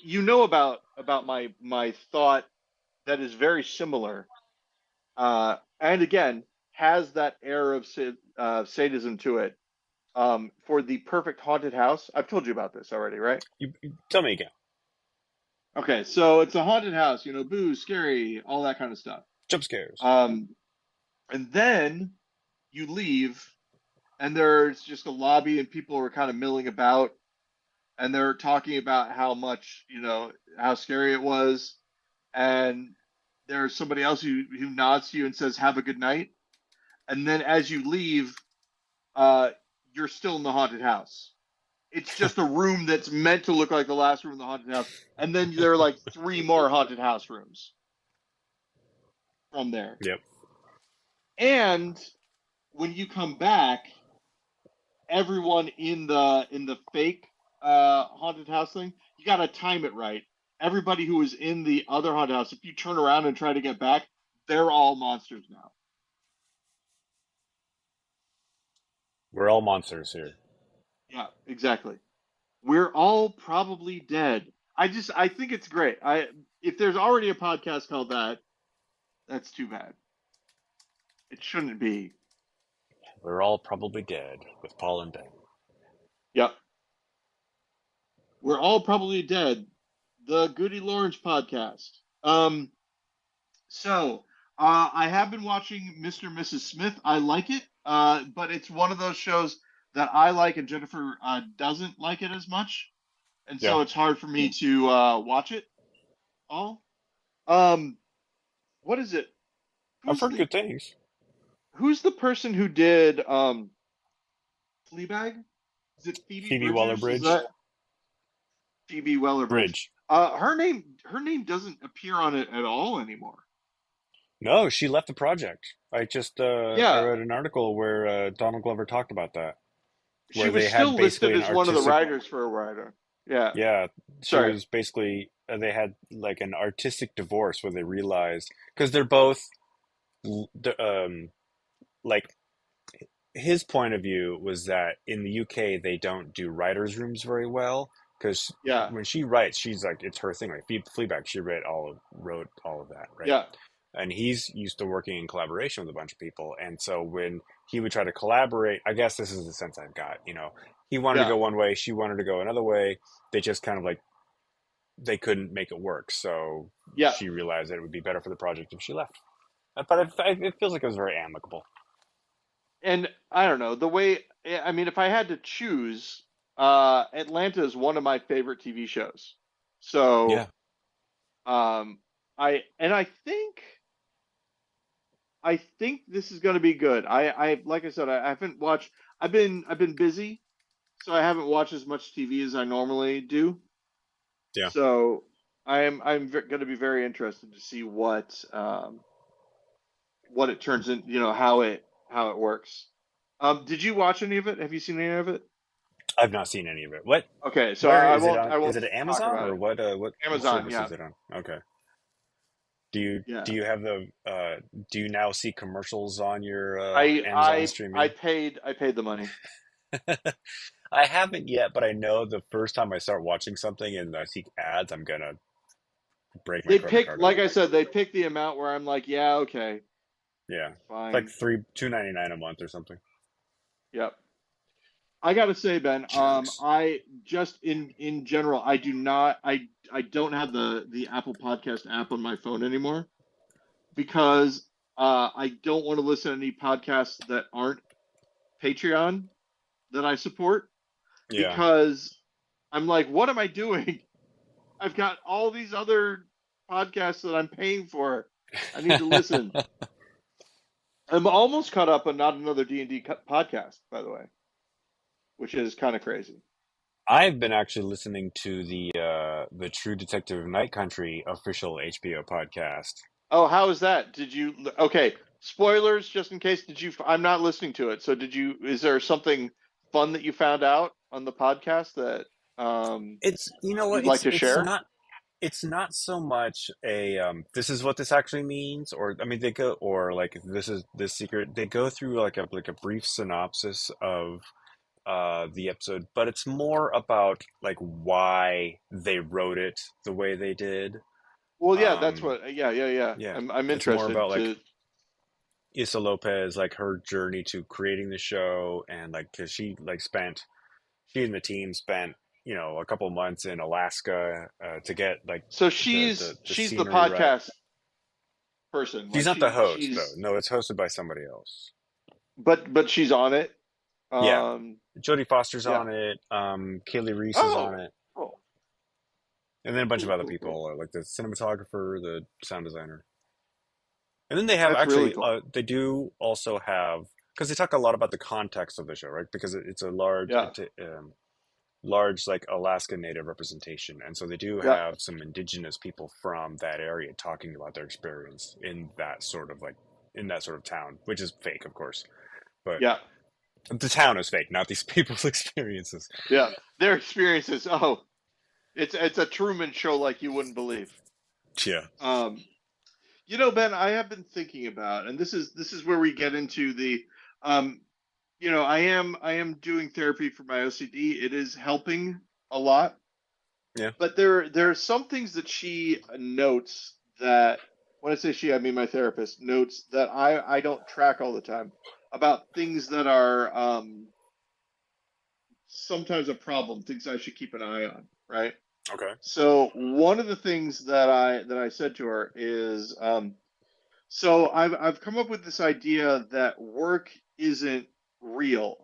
You know about my thought that is very similar, and again has that air of sadism to it. For the perfect haunted house, I've told you about this already, right? you tell me again. Okay, so it's a haunted house, boo, scary, all that kind of stuff. Jump scares. Um, and then you leave, and there's just a lobby, and people are kind of milling about, and they're talking about how much, how scary it was, and there's somebody else who nods to you and says, "Have a good night," and then as you leave, uh, you're still in the haunted house. It's just a room that's meant to look like the last room in the haunted house, and then there are like three more haunted house rooms from there. Yep. And when you come back, everyone in the fake haunted house thing, you got to time it right. Everybody who was in the other haunted house, if you turn around and try to get back, they're all monsters now. We're all monsters here. Yeah, exactly. We're all probably dead. I think it's great. If there's already a podcast called that, that's too bad. It shouldn't be. We're all probably dead with Paul and Ben. Yep. We're all probably dead. The GudeLaurance podcast. So I have been watching Mr. and Mrs. Smith. I like it, but it's one of those shows that I like and Jennifer doesn't like it as much, and Yeah, so it's hard for me to watch it all. Um, what is it? I've Who's heard the good things. who's the person who did Fleabag? Is it Phoebe Phoebe Bridgers? Is Waller-Bridge. that Phoebe Weller-Bridge? Bridge. Her name doesn't appear on it at all anymore. No, she left the project. I Yeah, read an article where Donald Glover talked about that, she where was they had still basically listed an as one of the artistic. writers for a writer. Yeah, Yeah, she sorry. was basically they had like an artistic divorce where they realized, because they're both like, his point of view was that in the UK they don't do writers' rooms very well, because Yeah, when she writes, she's like, it's her thing. Like Fleabag, she wrote all of that, right? yeah. and he's used to working in collaboration with a bunch of people. And so when he would try to collaborate, I guess this is the sense I've got. He wanted to Yeah, go one way, she wanted to go another way. They just kind of like they couldn't make it work. So yeah. she realized that it would be better for the project if she left. But it feels like it was very amicable. And I don't know the way. I mean, if I had to choose, Atlanta is one of my favorite TV shows. Yeah, So, I think this is going to be good. Like I said, I haven't watched. I've been busy, so I haven't watched as much TV as I normally do. yeah. So I'm going to be very interested to see what it turns in. How it works. Did you watch any of it? Have you seen any of it? I've not seen any of it. What? Okay, so Where I is it won't on? I Is won't it at talk Amazon about or it. what Amazon, service yeah, is it on? Okay. Do yeah. you have the do you now see commercials on your I Amazon I I streaming? paid the money. I haven't yet, but I know the first time I start watching something and I see ads, I'm gonna break my They credit picked, card out. like I said, they picked the amount where I'm like, yeah, okay, Yeah. It's like fine. $2.99 a month or something. Yep. I gotta say, Ben, Jerks. I just in general, I don't have the Apple Podcast app on my phone anymore because I don't want to listen to any podcasts that aren't Patreon that I support Yeah. because I'm like, what am I doing? I've got all these other podcasts that I'm paying for. I need to listen. I'm almost caught up on not another D&D podcast, by the way, which is kind of crazy. I've been actually listening to the True Detective Night Country official HBO podcast. Oh, how is that? Did you? Okay, spoilers just in case. I'm not listening to it. So is there something fun that you found out on the podcast that It's you know what you'd like to share? it's not so much a this is what this actually means, or I mean they go, or like this is the secret. They go through like a brief synopsis of the episode, but it's more about like why they wrote it the way they did. Well, yeah, that's um what. Yeah, yeah, yeah. yeah, I'm it's more interested about like to. Issa Lopez, like her journey to creating the show, and like because she and the team spent a couple months in Alaska to get like So the she's the, the she's the scenery right. podcast person. She's Like not the she host though. she's No, it's hosted by somebody else. but she's on it. Yeah, Um, Jodie Foster's yeah. on it. Kaylee Reese is on Oh, it, oh, and then a bunch of cool, other cool, cool. people, like the cinematographer, the sound designer. And then they have That's really actually, cool. they do also have, because they talk a lot about the context of the show, right? Because it's a Yeah, large like Alaska Native representation, and so they do yeah, have some indigenous people from that area talking about their experience in that sort of town, which is fake, of course, but yeah, the town is fake, not these people's experiences. yeah. Their experiences. Oh, it's a Truman Show like you wouldn't believe. Yeah, Um, Ben, I have been thinking about, and this is where we get into um, I am doing therapy for my OCD. It is helping a lot, yeah, but there are some things that she notes that when I say she, I mean my therapist notes that I don't track all the time about things that are sometimes a problem, things I should keep an eye on, right? okay, So one of the things that I said to her is, so I've come up with this idea that work isn't real,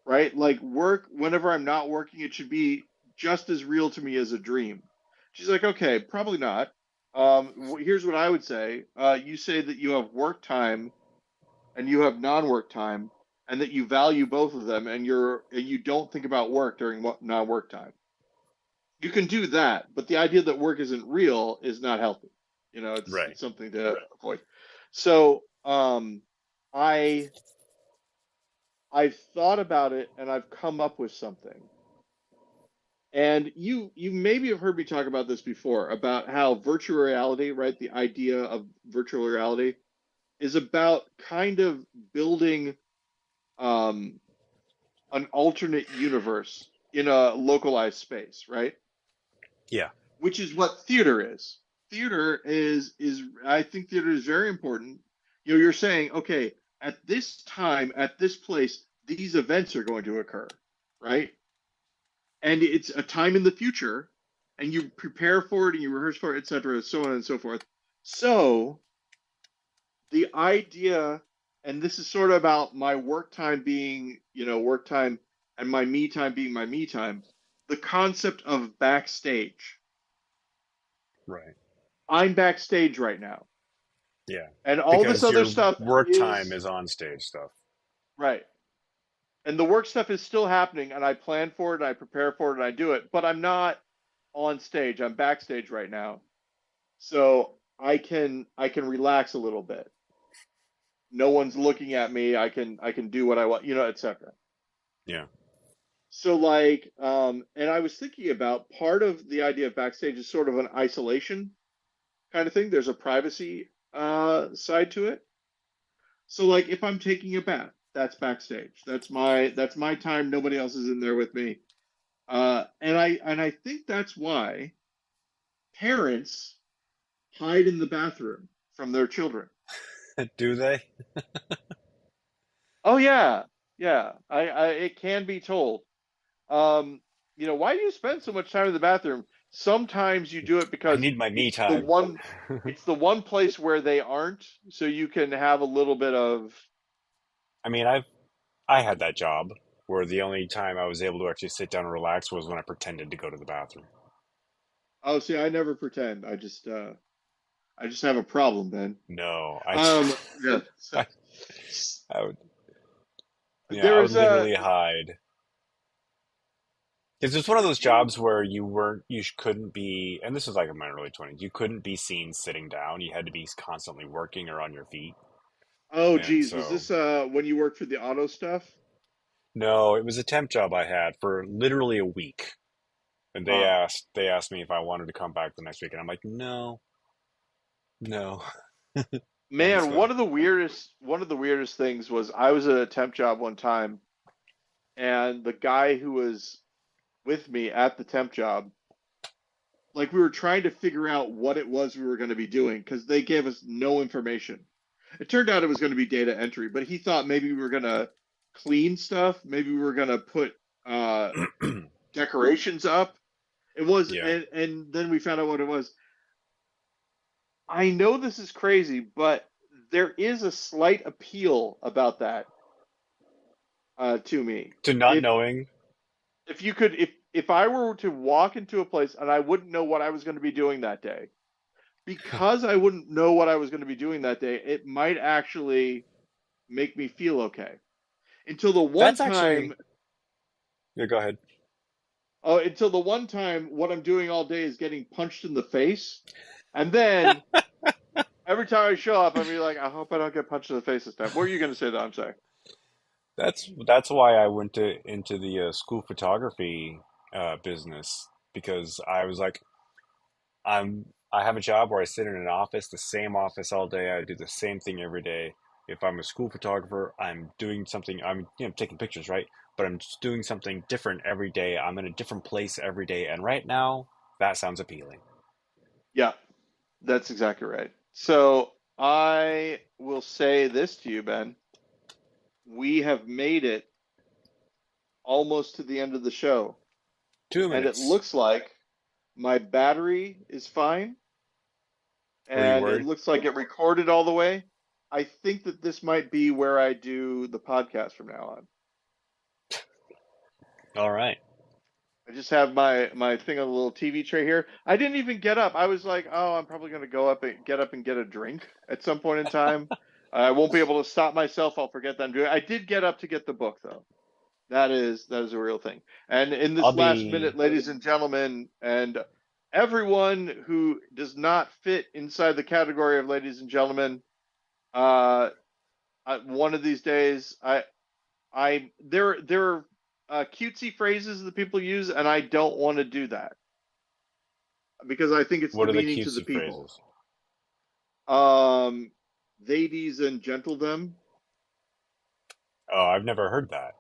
right? Like work, whenever I'm not working, it should be just as real to me as a dream. She's like, okay, probably not. Here's what I would say. You say that you have work time and you have non-work time, and that you value both of them, and you don't think about work during non-work time. You can do that, but the idea that work isn't real is not healthy. It's right, it's something to avoid. So, I I've thought about it and I've come up with something. And you maybe have heard me talk about this before about how virtual reality, right? The idea of virtual reality is about kind of building um, an alternate universe in a localized space, right? yeah, Which is what theater is. theater is I think theater is very important. You're saying, okay, at this time, at this place, these events are going to occur, right? And it's a time in the future, and you prepare for it and you rehearse for it, etc., so on and so forth. So the idea, and this is sort of about my work time being, work time, and my me time being my me time, the concept of backstage. Right. I'm backstage right now, Yeah. and all this Because other your stuff work time is is on stage stuff. right. And the work stuff is still happening, and I plan for it, and I prepare for it, and I do it, but I'm not on stage. I'm backstage right now. So I can relax a little bit. No one's looking at me. I can do what I want, etc. Yeah. So like, and I was thinking about part of the idea of backstage is sort of an isolation kind of thing. There's a privacy side to it. So like, if I'm taking a bath, that's backstage. That's my time. Nobody else is in there with me. And I think that's why parents hide in the bathroom from their children. Do they? Oh yeah, yeah. It can be told. Um, why do you spend so much time in the bathroom? Sometimes you do it I because need my me it's the time. one it's the one place where they aren't, so you can have a little bit of, I mean, I had that job where the only time I was able to actually sit down and relax was when I pretended to go to the bathroom. oh, see, I never pretend. I just have a problem, Ben. No, Yeah. I, I would, yeah, I would There's a literally hide. Because it's one of those jobs where couldn't be, and this is like in my early 20s, you couldn't be seen sitting down. You had to be constantly working or on your feet. Oh And geez, was so, this when you worked for the auto stuff? no, it was a temp job I had for literally a week. And Huh. they asked me if I wanted to come back the next week, and I'm like, no, no. And Man, so, one of the weirdest things was I was at a temp job one time, and the guy who was with me at the temp job, like we were trying to figure out what it was we were going to be doing because they gave us no information. It turned out it was going to be data entry, but he thought maybe we were going to clean stuff, maybe we were going to put uh, decorations up. It was, yeah. and then we found out what it was. I know this is crazy, but there is a slight appeal about that to me. To not If knowing, if you could, if I were to walk into a place and I wouldn't know what I was going to be doing that day, because I wouldn't know what I was going to be doing that day, it might actually make me feel okay. Until the one that's actually, time, yeah, go ahead. what I'm doing all day is getting punched in the face, and then every time I show up, I'm be like, I hope I don't get punched in the face this time. What are you going to say that I'm saying? That's why I went to into the school photography business because I was like, I have a job where I sit in an office, the same office all day. I do the same thing every day. If I'm a school photographer, I'm doing something. I'm taking pictures, right? But I'm just doing something different every day. I'm in a different place every day, and right now, that sounds appealing. Yeah, that's exactly right. So I will say this to you, Ben. We have made it almost to the end of the show, Two and it minutes. looks like my battery is fine, Were you and it worried? looks like it recorded all the way. I think that this might be where I do the podcast from now on. All right. I just have my thing on the little TV tray here. I didn't even get up. I was like, oh, I'm probably going to go up and get a drink at some point in time. I won't be able to stop myself. I'll forget that I'm doing. I did get up to get the book though. That is a real thing. And in I'll this last minute, be. ladies and gentlemen, and everyone who does not fit inside the category of ladies and gentlemen, uh, one of these days, there are cutesy phrases that people use, and I don't want to do that because I think it's What are the demeaning to the cutesy people. phrases? Um, ladies and gentlemen. Oh, I've never heard that.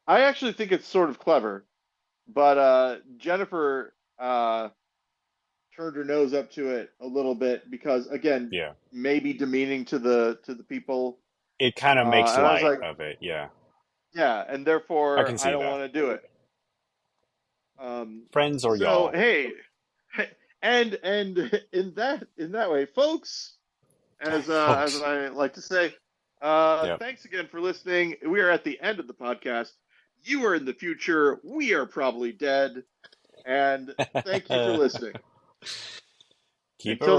I actually think it's sort of clever, but Jennifer turned her nose up to it a little bit because, again, Yeah. maybe demeaning to the people. It kind of makes And I was light like, of it. Yeah. yeah, and I therefore can I see don't that. want to do it. Um, Friends or so y'all. hey, and in that way, folks, as Folks. I like to say, Yep. thanks again for listening. We are at the end of the podcast. You are in the future. We are probably dead. And thank you for listening. Keep it Until